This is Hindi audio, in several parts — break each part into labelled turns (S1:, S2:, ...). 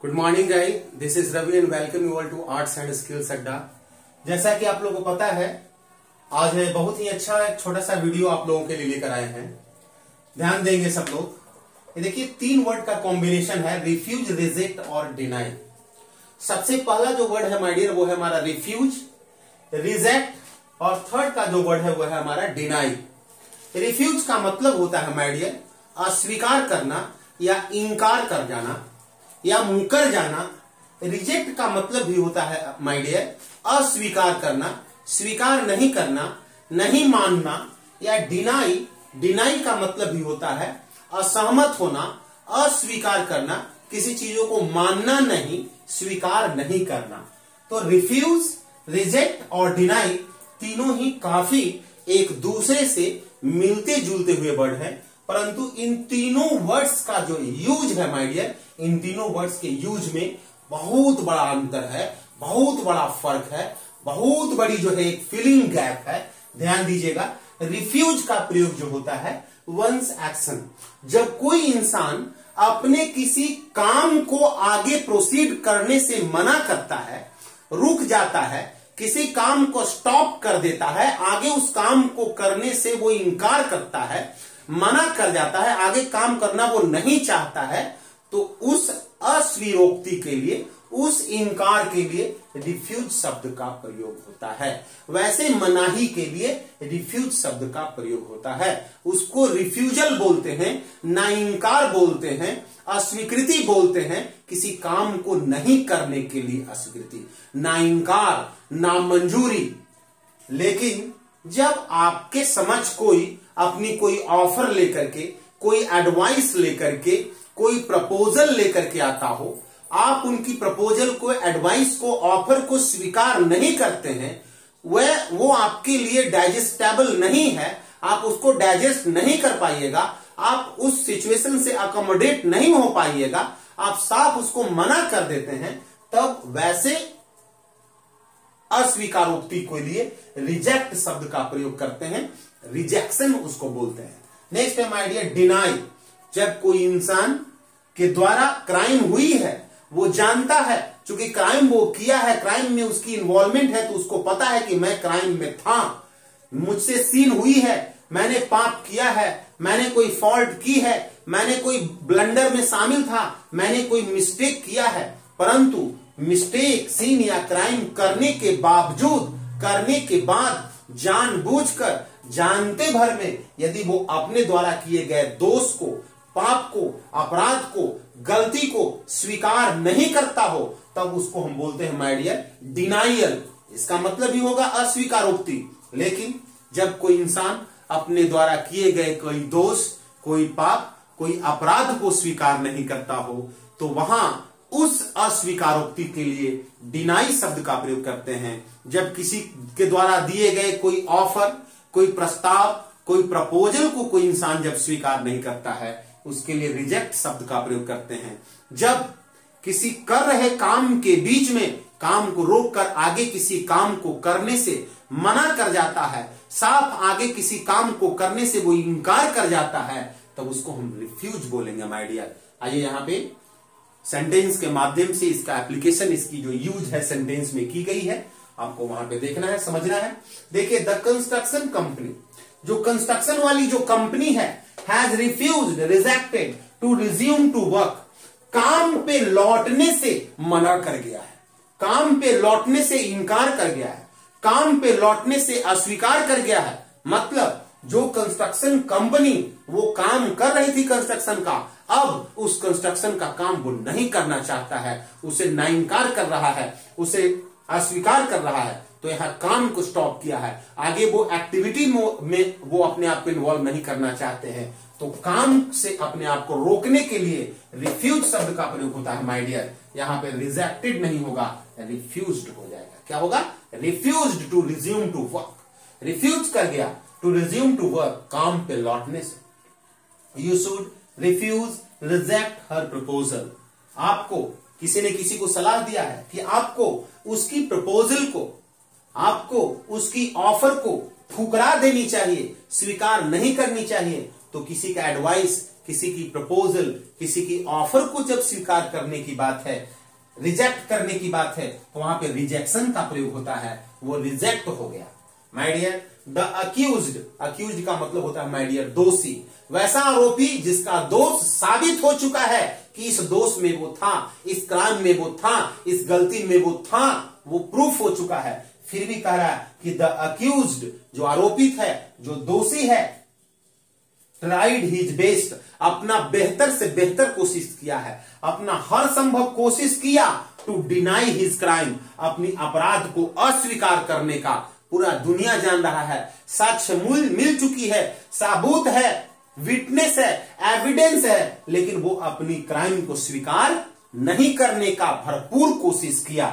S1: Good morning guys, this is Ravi and welcome you all to arts and skills Adda. जैसा कि आप लोगों को पता है, आज है बहुत ही अच्छा एक छोटा सा वीडियो आप लोगों के लिए लेकर आए हैं। ध्यान देंगे सब लोग। ये देखिए, 3 वर्ड का कॉम्बिनेशन है, रिफ्यूज, रिजेक्ट और डिनाई। सबसे पहला जो वर्ड है माय डियर वो है हमारा रिफ्यूज, रिजेक्ट और थर्ड का जो वर्ड है वो है हमारा डिनाई। रिफ्यूज का मतलब होता है माय डियर अस्वीकार करना या इनकार कर जाना या मुकर जाना। रिजेक्ट का मतलब भी होता है माय डियर अस्वीकार करना, स्वीकार नहीं करना, नहीं मानना। या डिनाई, डिनाई का मतलब भी होता है असहमत होना, अस्वीकार करना, किसी चीजों को मानना नहीं, स्वीकार नहीं करना। तो रिफ्यूज, रिजेक्ट और डिनाई तीनों ही काफी एक दूसरे से मिलते जुलते हुए वर्ड हैं, परंतु इन तीनों वर्ड्स का जो यूज है माय डियर, इन तीनों वर्ड्स के यूज में बहुत बड़ा अंतर है, बहुत बड़ा फर्क है, बहुत बड़ी जो है एक फीलिंग गैप है। ध्यान दीजिएगा, रिफ्यूज का प्रयोग जो होता है वंस एक्शन, जब कोई इंसान अपने किसी काम को आगे प्रोसीड करने से मना करता है, रुक जाता है, किसी काम को स्टॉप कर देता है, आगे उस काम को करने से वो इनकार करता है, मना कर जाता है, आगे काम करना वो नहीं चाहता है, तो उस अस्वीरोक्ति के लिए, उस इनकार के लिए रिफ्यूज शब्द का प्रयोग होता है। वैसे मनाही के लिए रिफ्यूज शब्द का प्रयोग होता है। उसको रिफ्यूजल बोलते हैं, ना इनकार बोलते हैं, अस्वीकृति बोलते हैं, किसी काम को नहीं करने के लिए अस्वीकृति, ना इनकार, ना मंजूरी। लेकिन जब आपके समझ कोई अपनी कोई ऑफर लेकर के, कोई एडवाइस लेकर के, कोई प्रपोजल लेकर के आता हो, आप उनकी प्रपोजल को, एडवाइस को, ऑफर को स्वीकार नहीं करते हैं, वो आपके लिए डाइजेस्टेबल नहीं है, आप उसको डाइजेस्ट नहीं कर पाइएगा, आप उस सिचुएशन से अकोमोडेट नहीं हो पाइएगा, आप साफ उसको मना कर देते हैं, तब वैसे अस्वीकारोक्ति के लिए रिजेक्ट शब्द का प्रयोग करते हैं, रिजेक्शन उसको बोलते हैं। नेक्स्ट है माय डियर डिनाई। जब कोई इंसान के द्वारा क्राइम हुई है, वो जानता है, चूंकि क्राइम वो किया है, क्राइम में उसकी इन्वॉल्वमेंट है, तो उसको पता है कि मैं क्राइम में था, मुझसे सीन हुई है, मैंने पाप किया है, मैंने कोई फॉल्ट की है, मैंने कोई ब्लंडर में शामिल था, मैंने कोई मिस्टेक किया है, परंतु मिस्टेक, सीन या क्राइम करने के बावजूद, करने के बाद जानबूझकर, जानते भर में यदि वो अपने द्वारा किए गए दोष को, पाप को, अपराध को, गलती को स्वीकार नहीं करता हो, तब उसको हम बोलते हैं माय डियर डिनाइयल। इसका मतलब ही होगा अस्वीकारोक्ति। लेकिन जब कोई इंसान अपने द्वारा किए गए कोई दोष, कोई पाप, कोई अपराध को स्वीकार नहीं करता हो, तो वहां उस अस्वीकारोक्ति के लिए डिनाई शब्द का प्रयोग करते हैं। जब किसी के द्वारा दिए गए कोई ऑफर, कोई प्रस्ताव, कोई प्रपोजल को कोई इंसान जब स्वीकार नहीं करता है, उसके लिए रिजेक्ट शब्द का प्रयोग करते हैं। जब किसी कर रहे काम के बीच में काम को रोककर आगे किसी काम को करने से मना कर जाता है, साफ आगे किसी काम को करने से वो इनकार कर जाता है, तब उसको हम रिफ्यूज बोलेंगे माय डियर। आइए यहां पे सेंटेंस के माध्यम से इसका एप्लीकेशन, इसकी जो यूज है सेंटेंस में की गई है, आपको वहां पे देखना है, समझना है। देखिए, द कंस्ट्रक्शन कंपनी, जो कंस्ट्रक्शन वाली जो कंपनी है, has refused, rejected to resume to work, काम पे लौटने से मना कर गया है, काम पे लौटने से इनकार कर गया है, काम पे लौटने से अस्वीकार कर गया है। मतलब जो कंस्ट्रक्शन कंपनी वो काम कर रही थी कंस्ट्रक्शन का, अब उस कंस्ट्रक्शन का काम वो नहीं करना चाहता है, उसे ना इनकार कर रहा है, उसे अस्वीकार कर रहा है, तो यहां काम को स्टॉप किया है, आगे वो एक्टिविटी में वो अपने आप को इन्वॉल्व नहीं करना चाहते हैं, तो काम से अपने आप को रोकने के लिए रिफ्यूज शब्द का प्रयोग होता है माय डियर। यहां पे रिजेक्टेड नहीं होगा, रिफ्यूज्ड हो जाएगा। क्या होगा? Refused to resume to work, refuse कर गया टू रिज्यूम टू वर्क, काम पे लौटने से। You should refuse reject her proposal. आपको किसी ने किसी को सलाह दिया है कि आपको उसकी प्रपोजल को, आपको उसकी ऑफर को ठुकरा देनी चाहिए, स्वीकार नहीं करनी चाहिए, तो किसी का एडवाइस, किसी की प्रपोजल, किसी की ऑफर को जब स्वीकार करने की बात है, रिजेक्ट करने की बात है, तो वहां पे रिजेक्शन का प्रयोग होता है, वो रिजेक्ट हो गया। My dear, the accused, accused का मतलब होता है माय डियर दोषी, वैसा आरोपी जिसका दोष साबित हो चुका है कि इस दोष में वो था, इस क्राइम में वो था, इस गलती में वो था, वो प्रूफ हो चुका है, फिर भी कह रहा है कि द अक्यूज्ड, जो आरोपित है, जो दोषी है, ट्राइड हिज बेस्ट, अपना बेहतर से बेहतर कोशिश किया है, अपना हर संभव कोशिश किया टू डिनाई हिज क्राइम, अपनी अपराध को अस्वीकार करने का। पूरा दुनिया जान रहा है, साक्ष्य मिल चुकी है, साबूत है, विटनेस है, एविडेंस है, लेकिन वो अपनी क्राइम को स्वीकार नहीं करने का भरपूर कोशिश किया।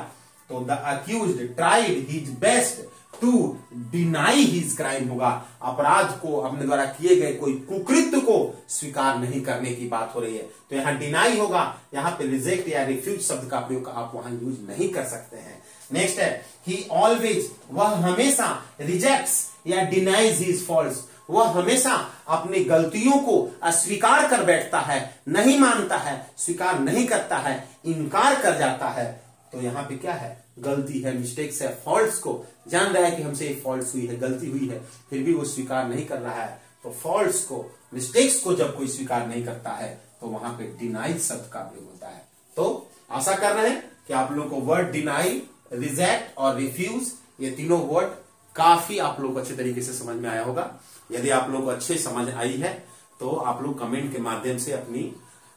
S1: तो the accused tried his best to deny his crime होगा, अपराध को, अपने द्वारा किए गए कोई कुकृत्य को स्वीकार नहीं करने की बात हो रही है। तो यहां डिनाई होगा, यहां पे रिजेक्ट या रिफ्यूज शब्द का प्रयोग आप वहां यूज नहीं कर सकते हैं। नेक्स्ट है ही ऑलवेज, वह हमेशा रिजेक्ट्स या डिनाइज हिज फॉल्ट्स, वह हमेशा अपनी गलतियों को अस्वीकार कर बैठता है, नहीं मानता है, स्वीकार नहीं करता है, इनकार कर जाता है। तो यहां पे क्या है, गलती है, मिस्टेक्स है, फॉल्ट्स को जान रहा है कि हमसे फॉल्ट्स हुई है, गलती हुई है, फिर भी वो स्वीकार नहीं कर रहा है। तो फॉल्ट्स को, मिस्टेक्स को जब कोई स्वीकार नहीं करता है तो वहां पे डिनाई शब्द का प्रयोग होता है। तो आशा कर रहे हैं कि आप लोगों को वर्ड डिनाई, रिजेक्ट और रिफ्यूज, ये तीनों वर्ड काफी आप लोग को अच्छे तरीके से समझ में आया होगा। यदि आप लोग को अच्छे समझ आई है तो आप लोग कमेंट के माध्यम से अपनी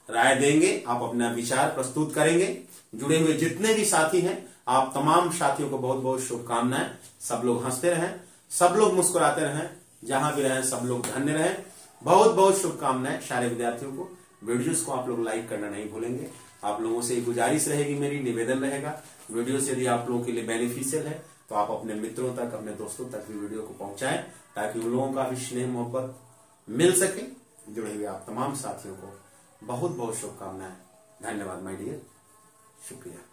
S1: राय देंगे, आप अपना विचार प्रस्तुत करेंगे। जुड़े हुए जितने भी साथी हैं, आप तमाम साथियों को बहुत बहुत शुभकामनाएं। सब लोग हंसते रहें, सब लोग मुस्कुराते रहें, जहां भी रहें सब लोग धन्य रहें। बहुत बहुत शुभकामनाएं सारे विद्यार्थियों को। वीडियोस को आप लोग लाइक करना नहीं भूलेंगे। आप लोगों से गुजारिश रहेगी, मेरी निवेदन रहेगा, वीडियोस यदि आप लोगों के लिए बेनिफिशियल है तो आप अपने मित्रों तक, अपने दोस्तों तक भी वीडियो को पहुंचाएं, ताकि उन लोगों का भी स्नेह मोहब्बत मिल सके। जुड़े हुए आप तमाम साथियों को बहुत बहुत शुभकामनाएं। धन्यवाद माय डियर, शुक्रिया।